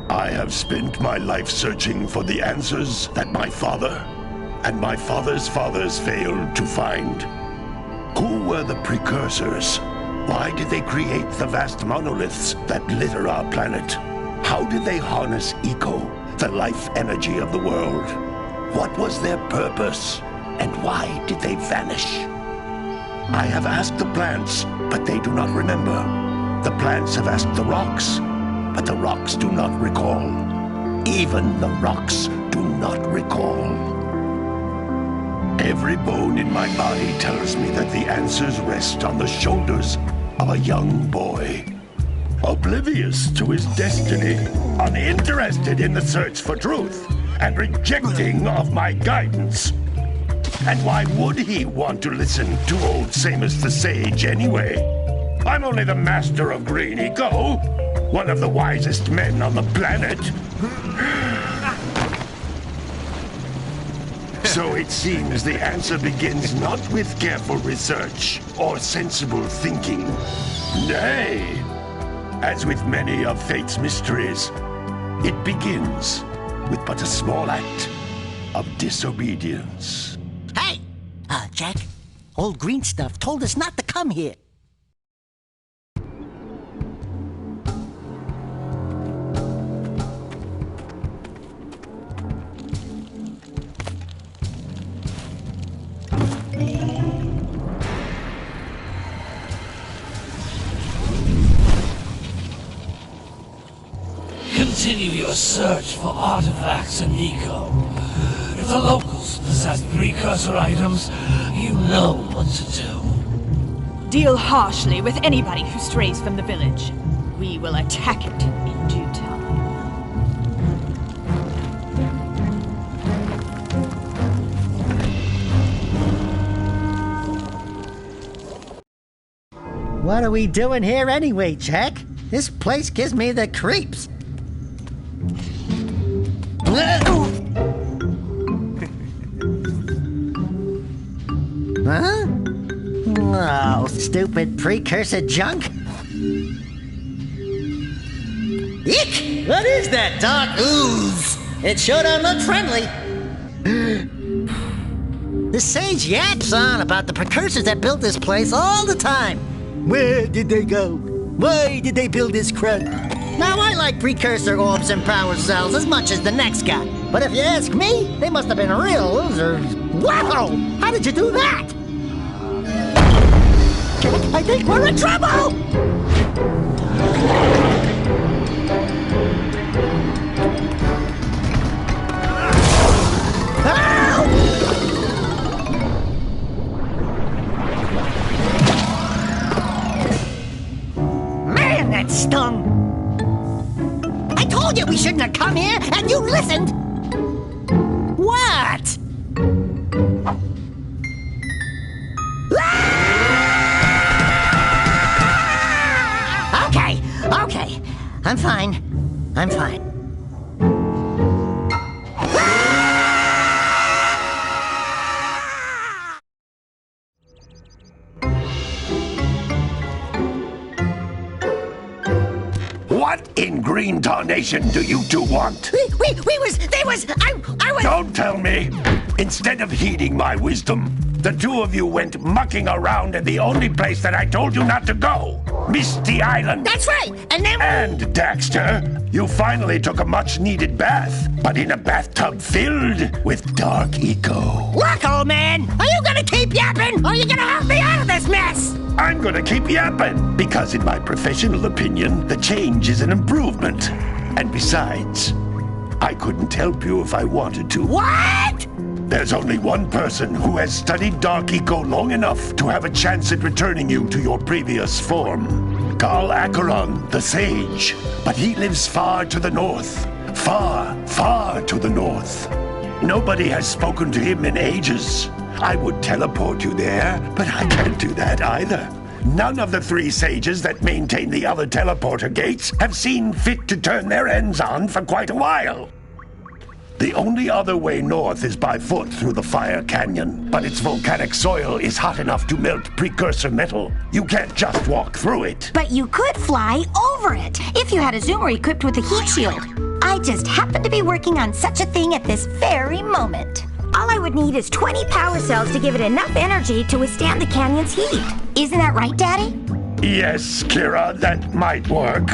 I have spent my life searching for the answers that my father and my father's fathers failed to find. Who were the precursors? Why did they create the vast monoliths that litter our planet? How did they harness eco, the life energy of the world? What was their purpose? And why did they vanish? I have asked the plants, but they do not remember. The plants have asked the rocks, but the rocks do not recall. Even the rocks do not recall. Every bone in my body tells me that the answers rest on the shoulders of a young boy. Oblivious to his destiny, uninterested in the search for truth, and rejecting of my guidance. And why would he want to listen to old Samus the Sage anyway? I'm only the master of green eco, one of the wisest men on the planet. So it seems the answer begins not with careful research or sensible thinking. Nay, as with many of fate's mysteries, it begins with but a small act of disobedience. Hey! Jak, old green stuff told us not to come here. Continue your search for artifacts and eco. If the locals possess precursor items, you know what to do. Deal harshly with anybody who strays from the village. We will attack it in due time. What are we doing here anyway, Jak? This place gives me the creeps. Huh? Oh, stupid precursor junk. Eek! What is that dark ooze? It sure don't look friendly. The sage yaps on about the precursors that built this place all the time. Where did they go? Why did they build this crud? Now, I like precursor orbs and power cells as much as the next guy. But if you ask me, they must have been real losers. Wow! How did you do that? I think we're in trouble! Man, that stung! I told you we shouldn't have come here, and you listened! What? Okay. I'm fine. What in green tarnation do you two want? I was... Don't tell me! Instead of heeding my wisdom, the two of you went mucking around in the only place that I told you not to go! Misty Island! That's right! And then... And, Daxter, you finally took a much-needed bath, but in a bathtub filled with dark eco. Look, old man! Are you gonna keep yapping, or are you gonna help me out of this mess? I'm gonna keep yapping, because in my professional opinion, the change is an improvement. And besides, I couldn't help you if I wanted to. What? There's only one person who has studied Dark Eco long enough to have a chance at returning you to your previous form. Carl Acheron, the Sage. But he lives far to the north. Far, far to the north. Nobody has spoken to him in ages. I would teleport you there, but I can't do that either. None of the three sages that maintain the other teleporter gates have seen fit to turn their ends on for quite a while. The only other way north is by foot through the Fire Canyon, but its volcanic soil is hot enough to melt precursor metal. You can't just walk through it. But you could fly over it if you had a zoomer equipped with a heat shield. I just happen to be working on such a thing at this very moment. All I would need is 20 power cells to give it enough energy to withstand the canyon's heat. Isn't that right, Daddy? Yes, Kira, that might work.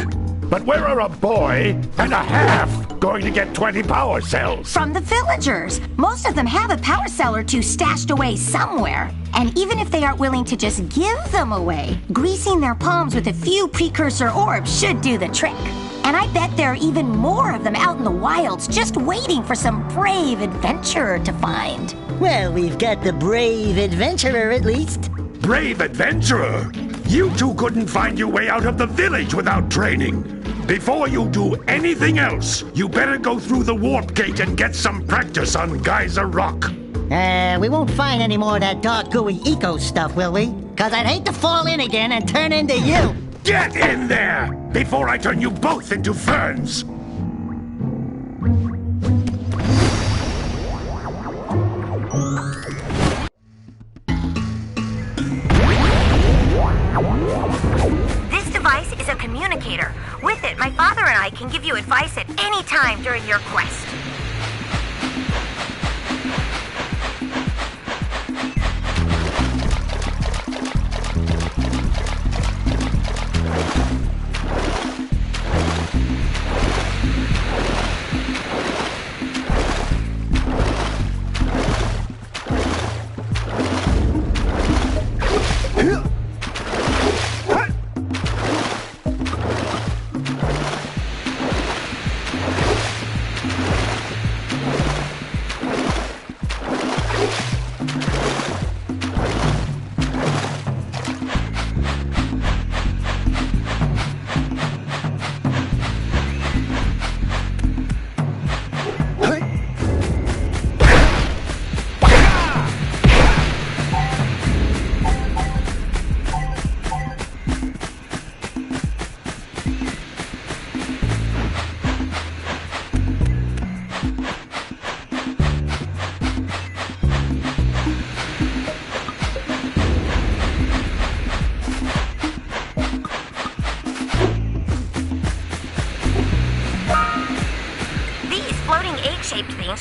But where are a boy and a half going to get 20 power cells? From the villagers. Most of them have a power cell or two stashed away somewhere. And even if they aren't willing to just give them away, greasing their palms with a few precursor orbs should do the trick. And I bet there are even more of them out in the wilds just waiting for some brave adventurer to find. Well, we've got the brave adventurer at least. Brave adventurer? You two couldn't find your way out of the village without training. Before you do anything else, you better go through the warp gate and get some practice on Geyser Rock. We won't find any more of that dark gooey eco stuff, will we? 'Cause I'd hate to fall in again and turn into you. Get in there before I turn you both into ferns. This device is a communicator. With it, my father and I can give you advice at any time during your quest.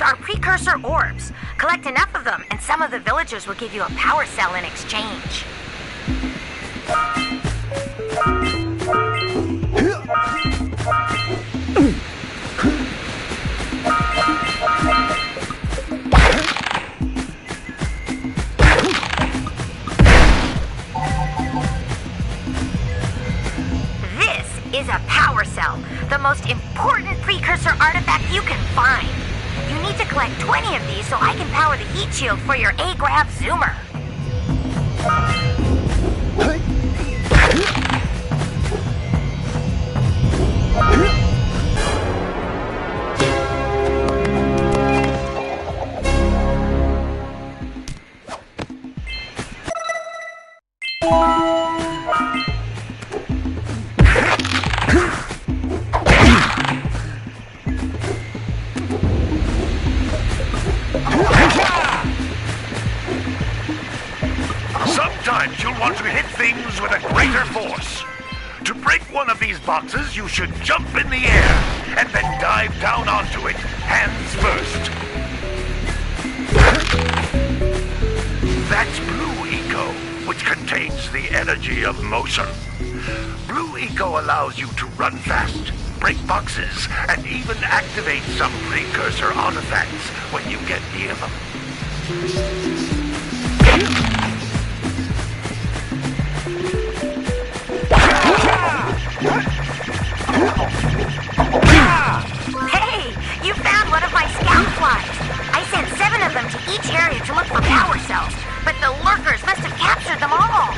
Are precursor orbs. Collect enough of them, and some of the villagers will give you a power cell in exchange. This is a power cell, the most important precursor artifact you can find. You need to collect 20 of these so I can power the heat shield for your A-Grav zoomer. Sometimes you'll want to hit things with a greater force. To break one of these boxes, you should jump in the air and then dive down onto it, hands first. That's Blue Eco, which contains the energy of motion. Blue Eco allows you to run fast, break boxes, and even activate some precursor artifacts when you get near them. Hey, you found one of my scout flies. I sent 7 of them to each area to look for power cells, but the lurkers must have captured them all.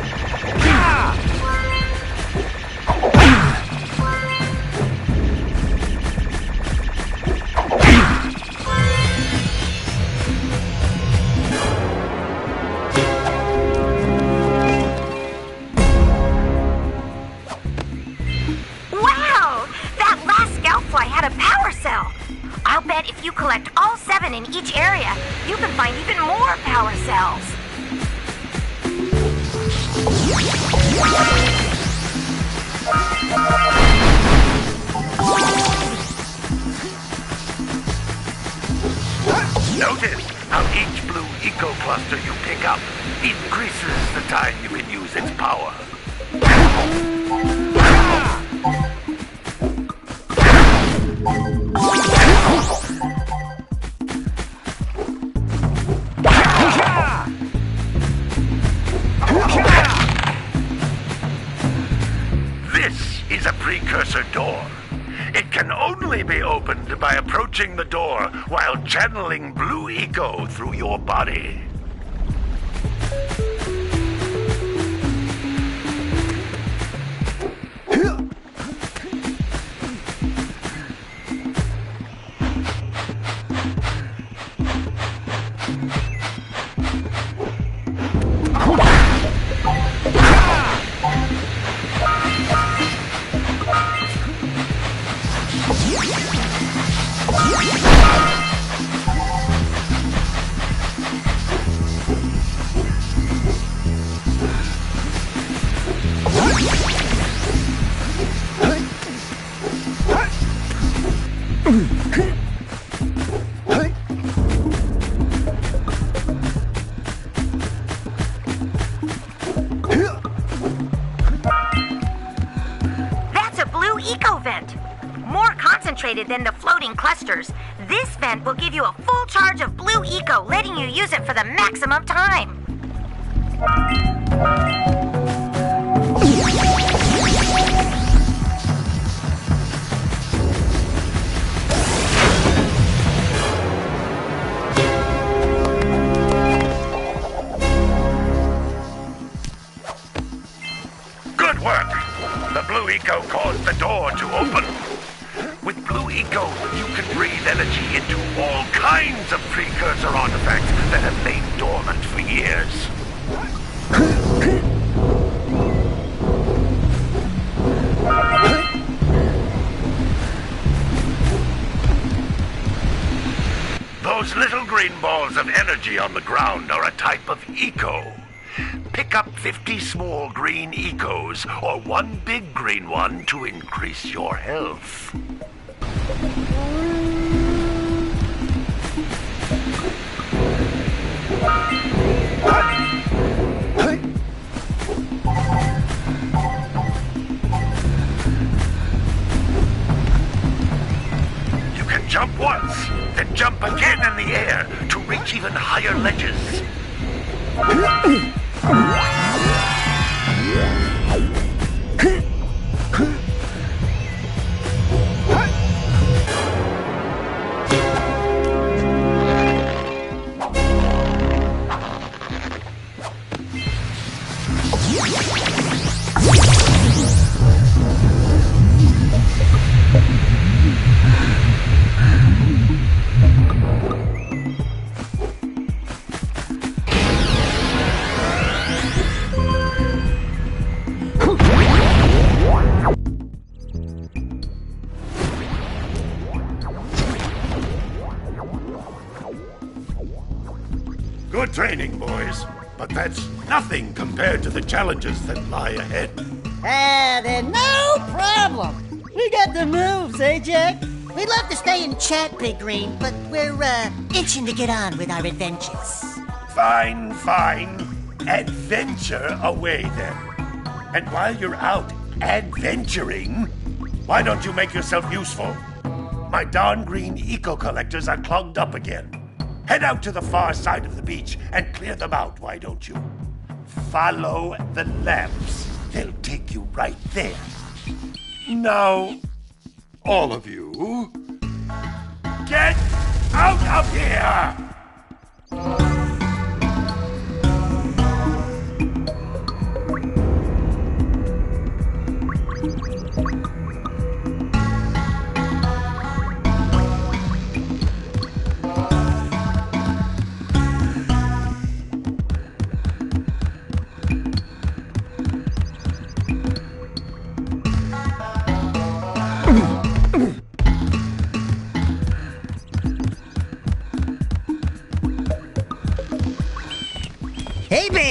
Wow! That last scout fly had a power cell. I'll bet if you collect all one in each area, you can find even more power cells. Notice how each blue eco-cluster you pick up increases the time you can use its power. This is a precursor door. It can only be opened by approaching the door while channeling blue eco through your body. That's a blue eco vent. More concentrated than the floating clusters. This vent will give you a full charge of blue eco, letting you use it for the maximum time. Good work! The blue eco caused the door to open. With blue eco, you can breathe energy into all kinds of precursor artifacts that have lain dormant for years. Those little green balls of energy on the ground are a type of eco. Pick up 50 small green ecos or one big green one to increase your health. You can jump once, then jump again in the air to reach even higher ledges. Good training, boys. But that's nothing compared to the challenges that lie ahead. Then no problem. We got the moves, eh, Jack? We'd love to stay and chat, Big Green, but we're, itching to get on with our adventures. Fine, fine. Adventure away, then. And while you're out adventuring, why don't you make yourself useful? My darn green eco-collectors are clogged up again. Head out to the far side of the beach and clear them out, why don't you? Follow the lamps. They'll take you right there. Now, all of you, get out of here!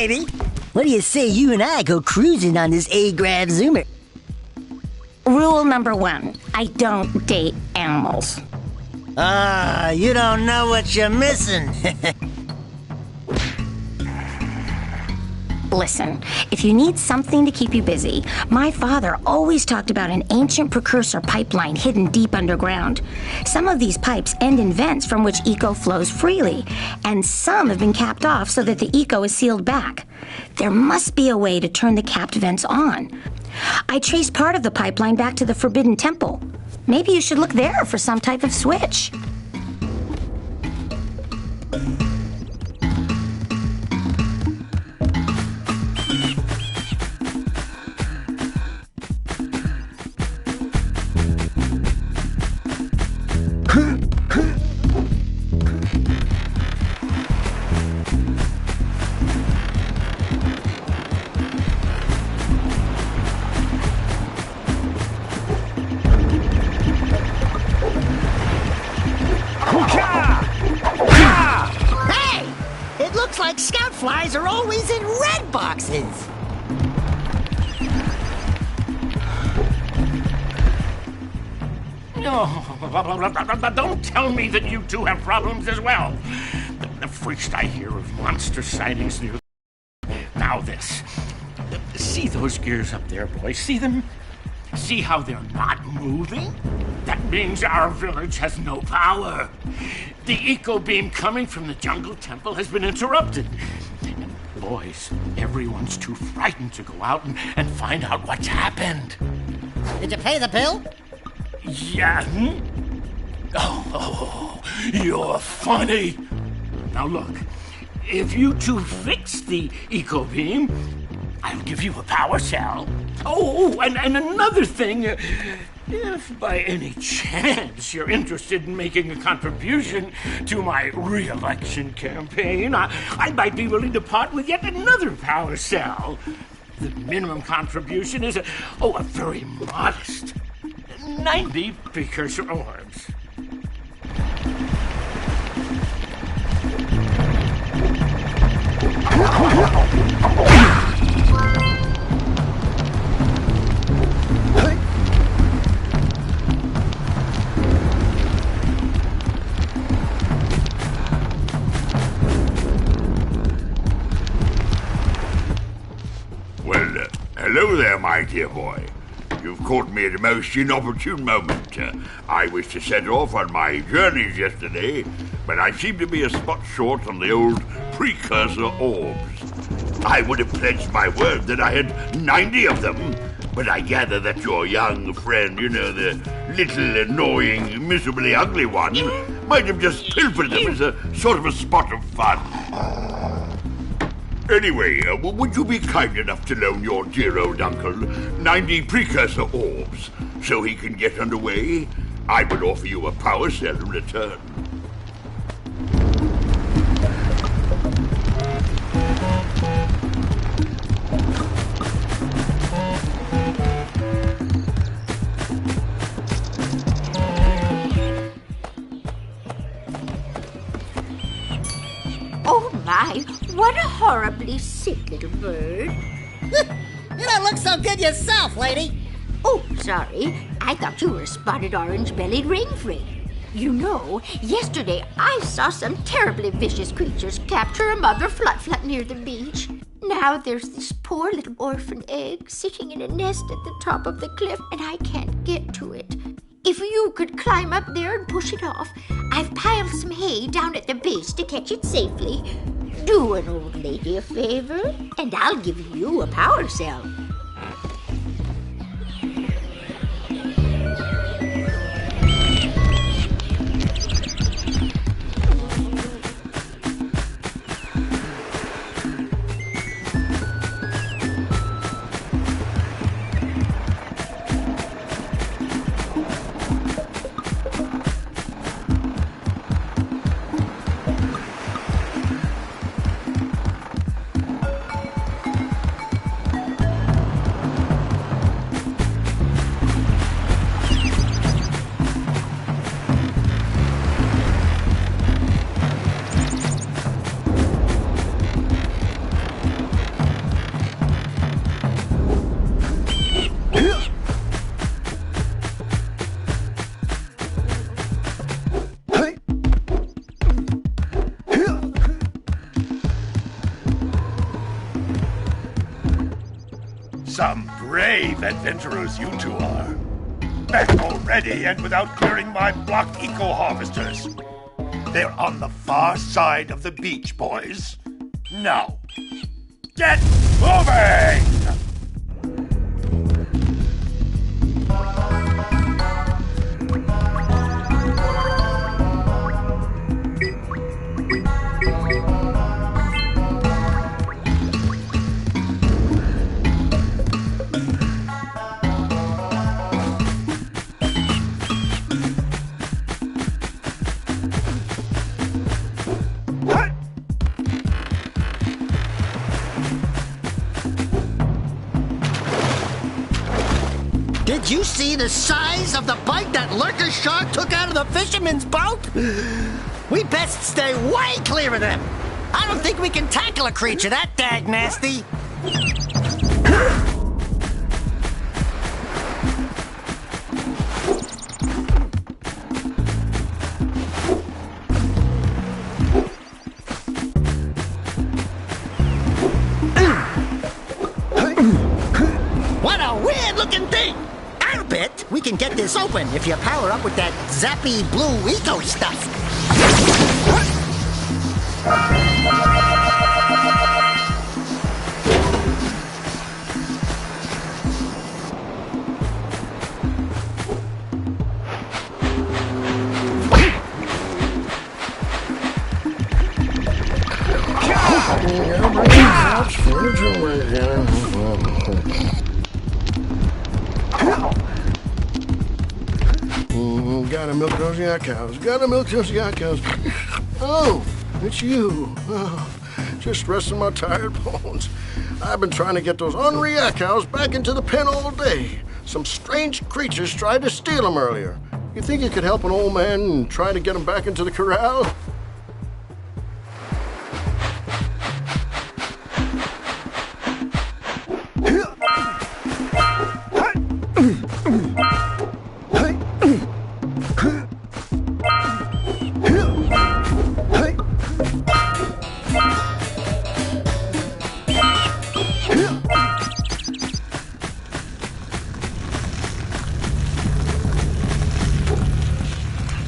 lady. What do you say you and I go cruising on this A-Grav Zoomer? Rule number 1, I don't date animals. Ah, you don't know what you're missing. Listen, if you need something to keep you busy, my father always talked about an ancient precursor pipeline hidden deep underground. Some of these pipes end in vents from which eco flows freely, and some have been capped off so that the eco is sealed back. There must be a way to turn the capped vents on. I traced part of the pipeline back to the Forbidden Temple. Maybe you should look there for some type of switch. Flies are always in red boxes. No, don't tell me that you two have problems as well. The first I hear of monster sightings near... Now this. See those gears up there, boys? See them? See how they're not moving? That means our village has no power. The eco beam coming from the jungle temple has been interrupted. And boys, everyone's too frightened to go out and find out what's happened. Did you pay the bill? Yeah. Oh, you're funny. Now look, if you two fix the eco beam, I'll give you a power cell. Oh, and another thing, if by any chance you're interested in making a contribution to my re-election campaign, I might be willing to part with yet another power cell. The minimum contribution is a very modest 90 precursor orbs. Well, hello there, my dear boy. You've caught me at a most inopportune moment. I was to set off on my journeys yesterday, but I seem to be a spot short on the old precursor orbs. I would have pledged my word that I had 90 of them, but I gather that your young friend, you know, the little annoying, miserably ugly one, might have just pilfered them as a sort of a spot of fun. Anyway, would you be kind enough to loan your dear old uncle 90 precursor orbs so he can get underway? I would offer you a power cell in return. Oh my, what a horribly sick little bird. You don't look so good yourself, lady. Oh, sorry. I thought you were a spotted orange-bellied rainfree. You know, yesterday I saw some terribly vicious creatures capture a mother flut-flut near the beach. Now there's this poor little orphan egg sitting in a nest at the top of the cliff, and I can't get to it. If you could climb up there and push it off, I've piled some hay down at the base to catch it safely. Do an old lady a favor, and I'll give you a power cell. Some brave adventurers you two are. Back already and without clearing my block eco-harvesters. They're on the far side of the beach, boys. Now, get moving! Did you see the size of the bite that lurker shark took out of the fisherman's boat? We best stay way clear of them. I don't think we can tackle a creature that dag nasty. What a weird-looking thing! I'll bet we can get this open if you power up with that zappy blue eco stuff. Gotta milk those yak cows. Gotta milk those yak cows. Oh, it's you. Oh, just resting my tired bones. I've been trying to get those ornery yak cows back into the pen all day. Some strange creatures tried to steal them earlier. You think you could help an old man and try to get them back into the corral?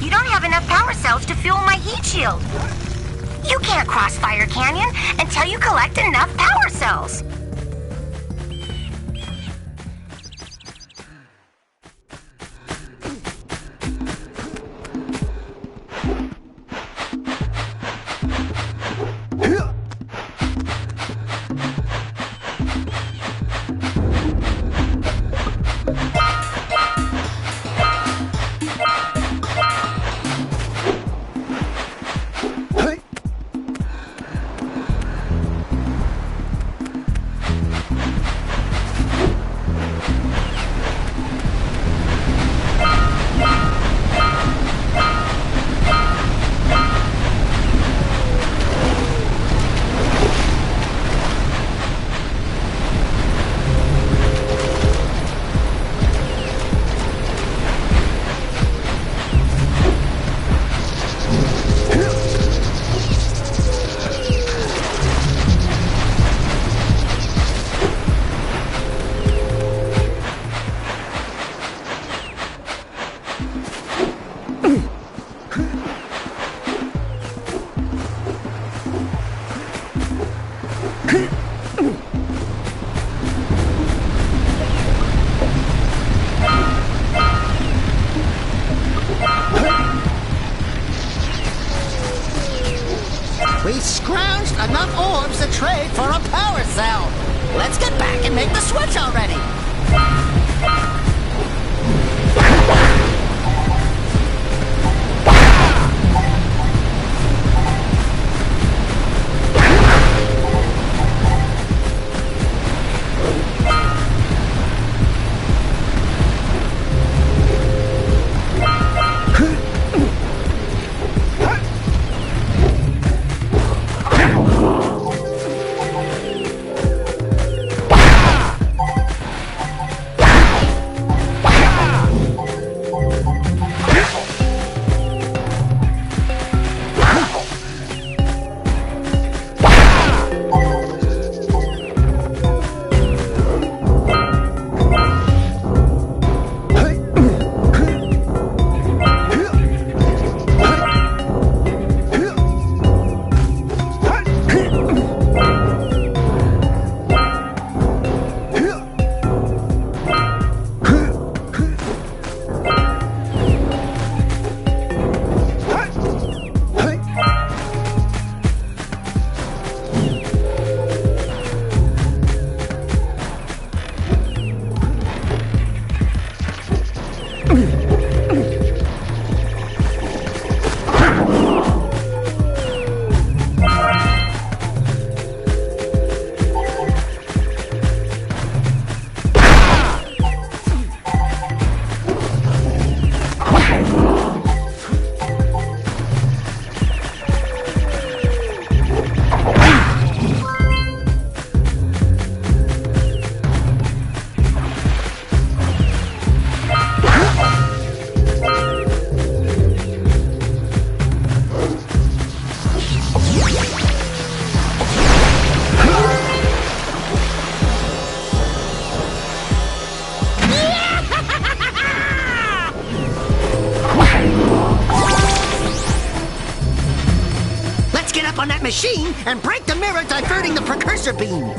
You don't have enough power cells to fuel my heat shield. You can't cross Fire Canyon until you collect enough power cells. We scrounged enough orbs to trade for a power cell. Let's get back and make the switch already. machine and break the mirror diverting the precursor beam.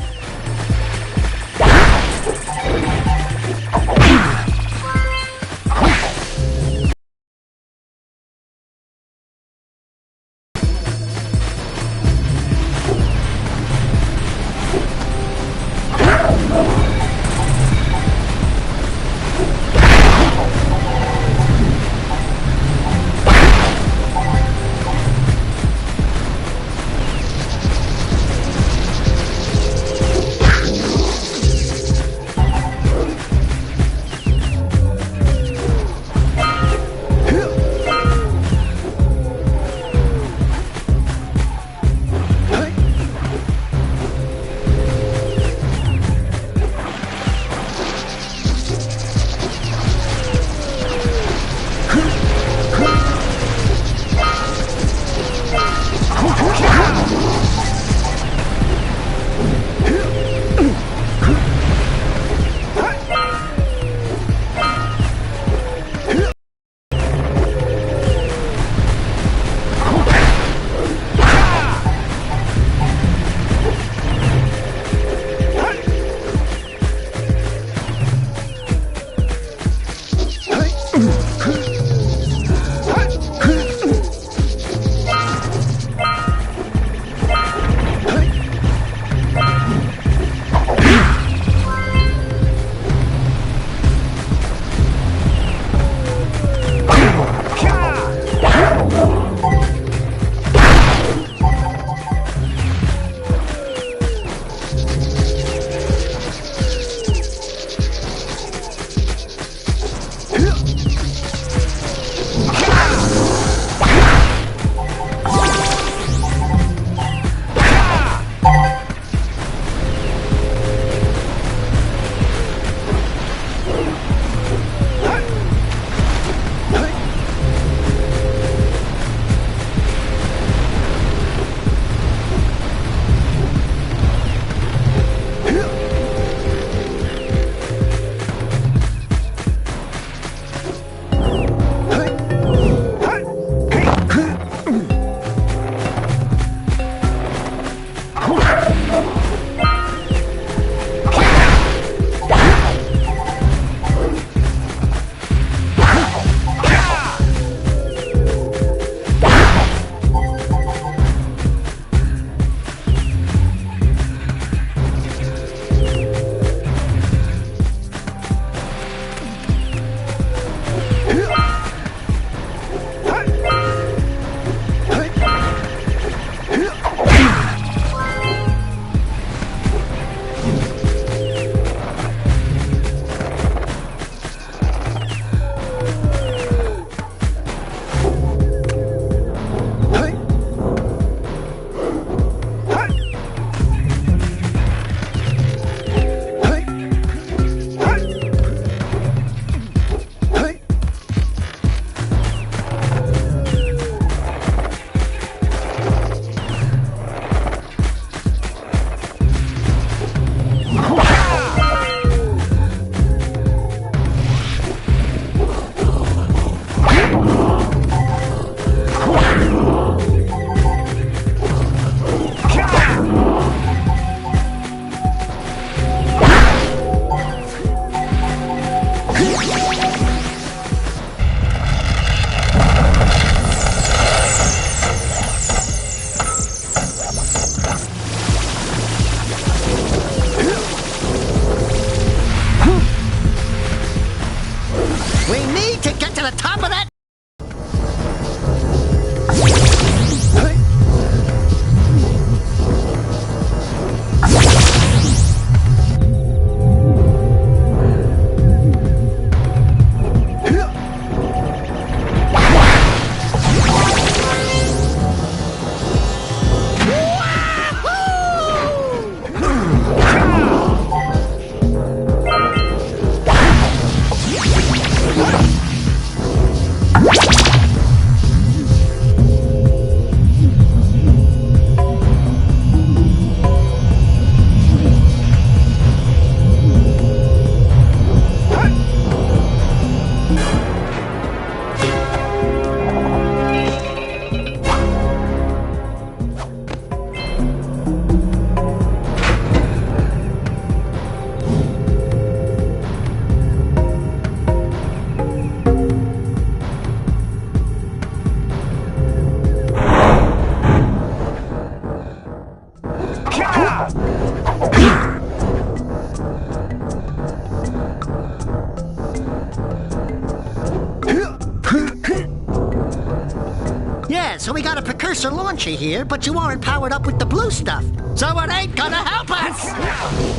precursor launcher here, but you aren't powered up with the blue stuff. So it ain't gonna help us!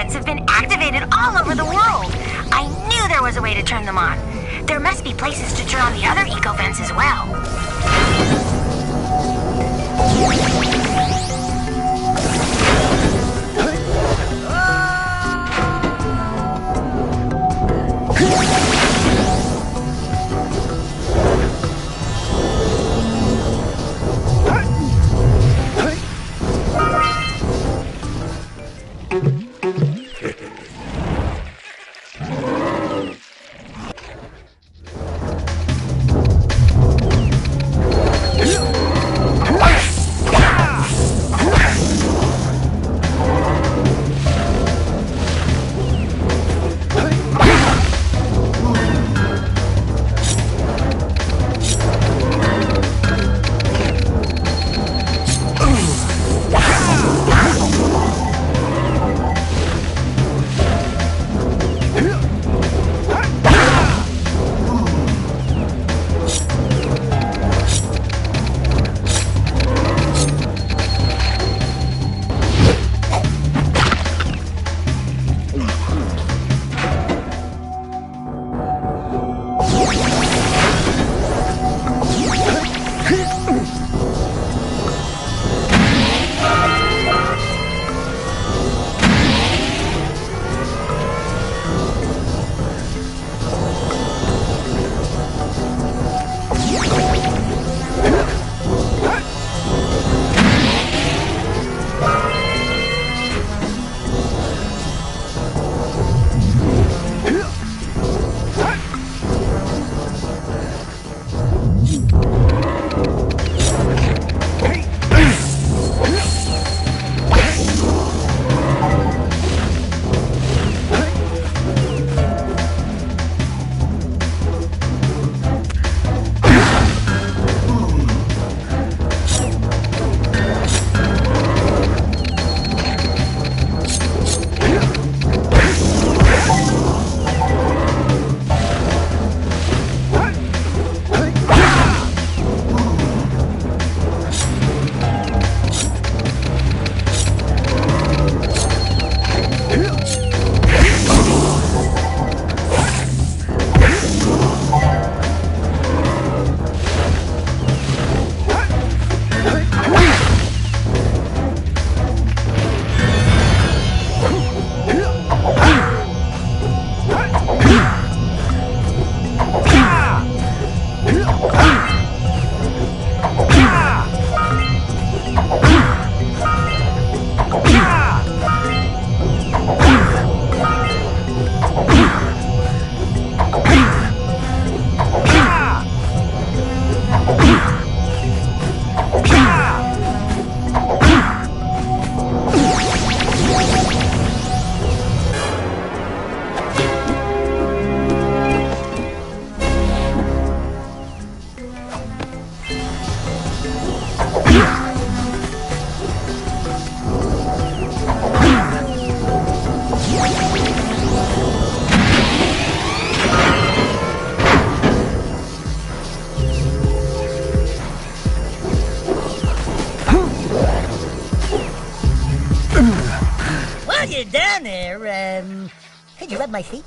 Have been activated all over the world. I knew there was a way to turn them on. There must be places to turn on the other eco vents as well. you're down there, could you rub my feet?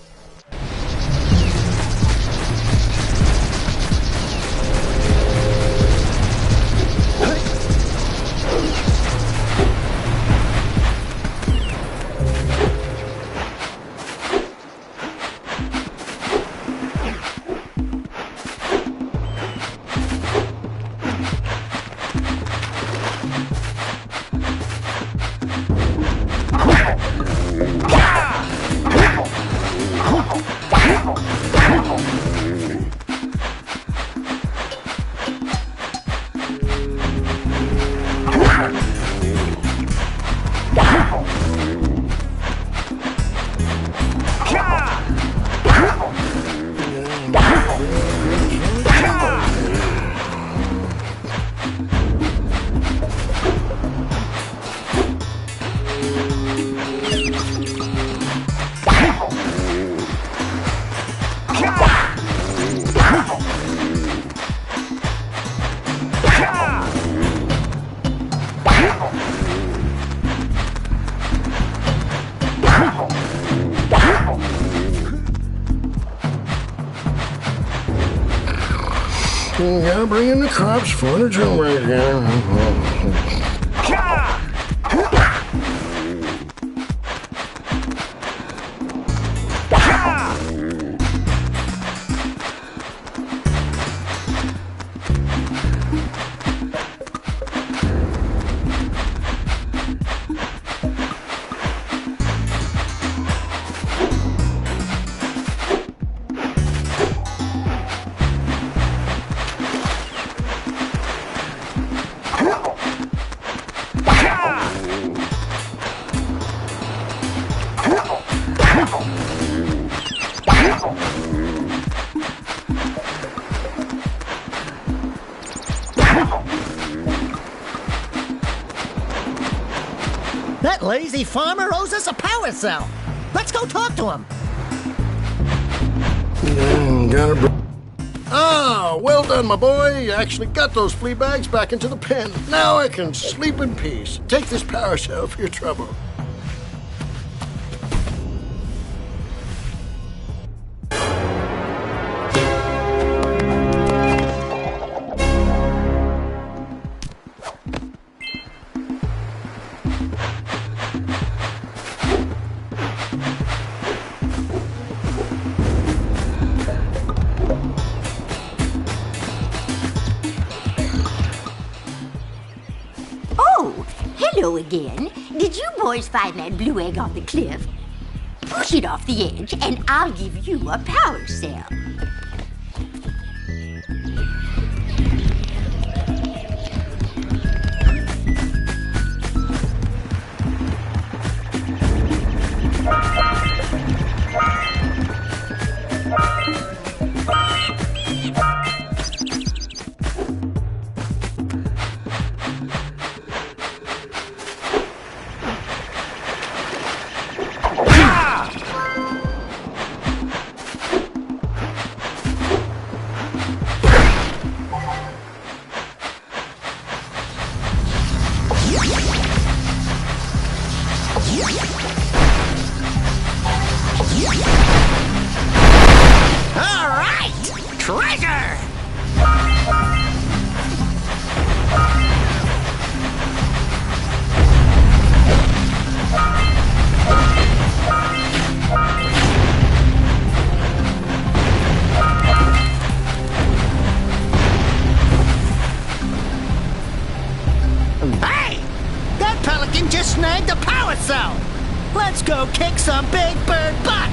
Gotta bring in the cops for the drummer again. That lazy farmer owes us a power cell. Let's go talk to him. Ah, well done, my boy. You actually got those flea bags back into the pen. Now I can sleep in peace. Take this power cell for your trouble. Hello again. Did you boys find that blue egg on the cliff? Push it off the edge, and I'll give you a power cell. All right! Treasure! Hey! That pelican just snagged a power cell! Let's go kick some big bird butt!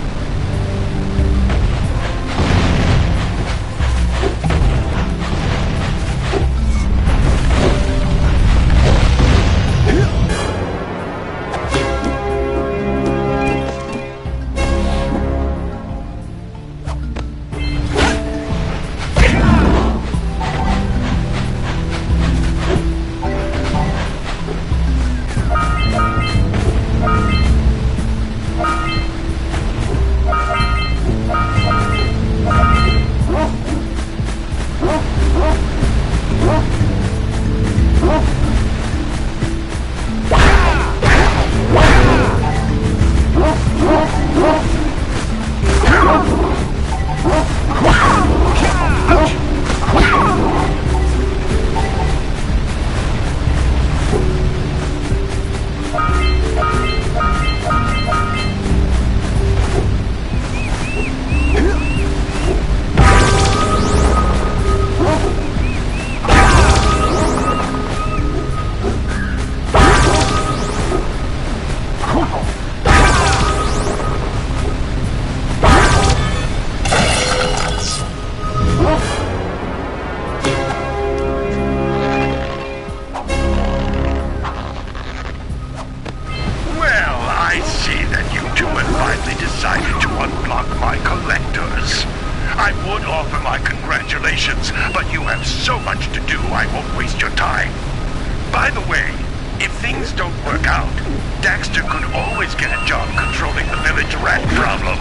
I would offer my congratulations, but you have so much to do I won't waste your time. By the way, if things don't work out, Daxter could always get a job controlling the village rat problem.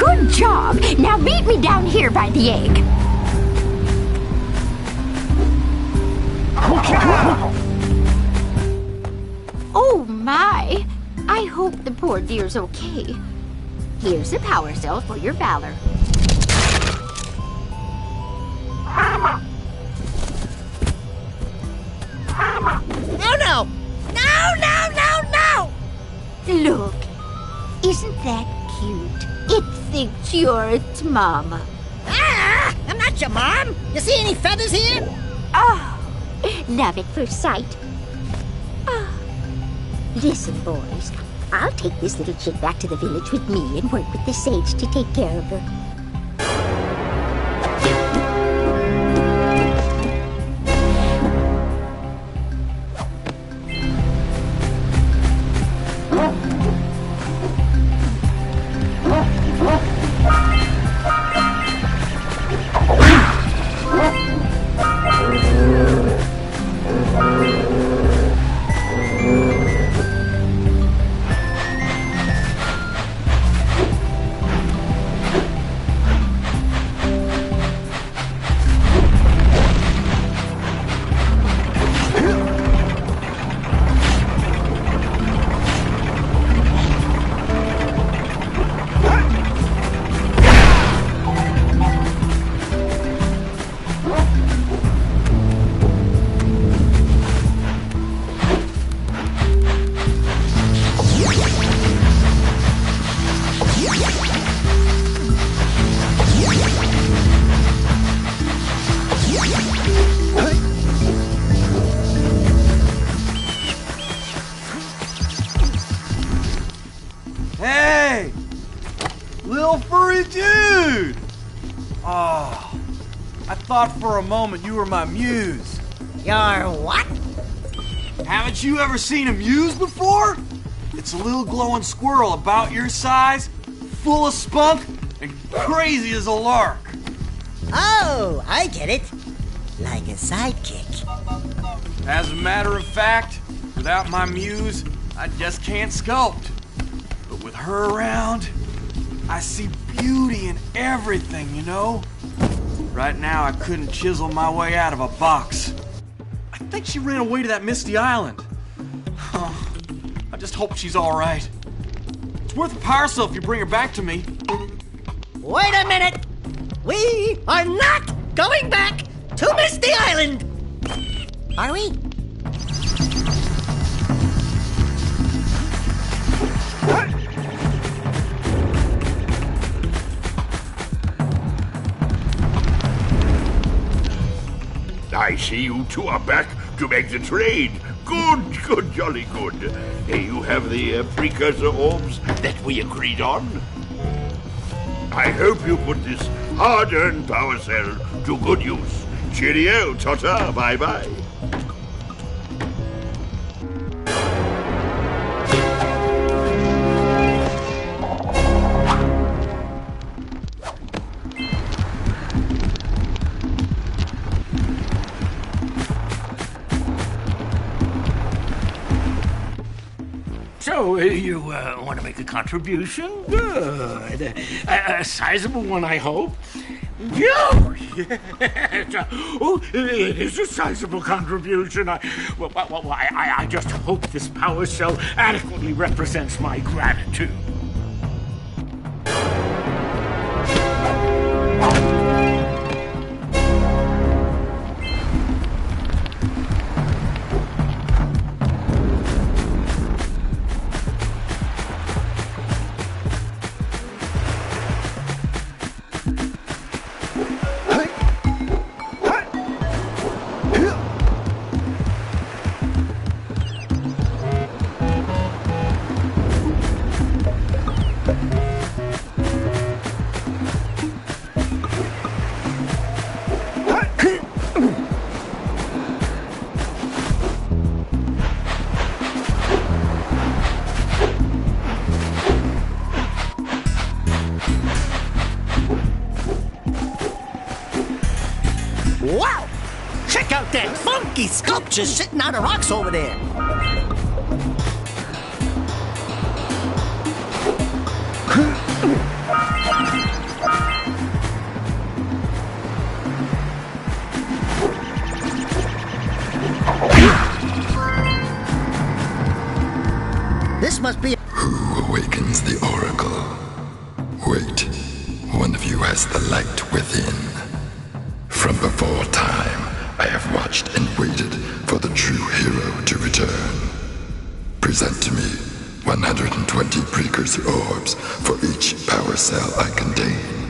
Good job. Now meet me down here by the egg. Oh my! I hope the poor dear's okay. Here's a power cell for your valor. No, no! No, no, no, no! Look, isn't that cute? It thinks you're its mama. Ah! I'm not your mom! You see any feathers here? Oh, love at first sight. Oh. Listen, boys. I'll take this little chick back to the village with me and work with the sage to take care of her. Hey! Little furry dude! Oh, I thought for a moment you were my muse. Your what? Haven't you ever seen a muse before? It's a little glowing squirrel about your size, full of spunk, and crazy as a lark. Oh, I get it. Like a sidekick. As a matter of fact, without my muse, I just can't sculpt. But with her around, I see beauty in everything, you know? Right now, I couldn't chisel my way out of a box. I think she ran away to that misty island. I just hope she's all right. It's worth a power cell if you bring her back to me. Wait a minute! We are not going back to Misty Island! Are we? I see you two are back to make the trade. Good, good, jolly good. Hey, you have the precursor orbs that we agreed on? I hope you put this hard-earned power cell to good use. Cheerio, ta-ta, bye-bye. So, you want to make a contribution? Good. A sizable one, I hope. Oh, yes. Oh, it is a sizable contribution. I just hope this power cell adequately represents my gratitude. Wow! Check out that funky sculpture sitting on the rocks over there. awakens the Oracle. Wait, one of you has the light within. From before time, I have watched and waited for the true hero to return. Present to me 120 precursor orbs for each power cell I contain.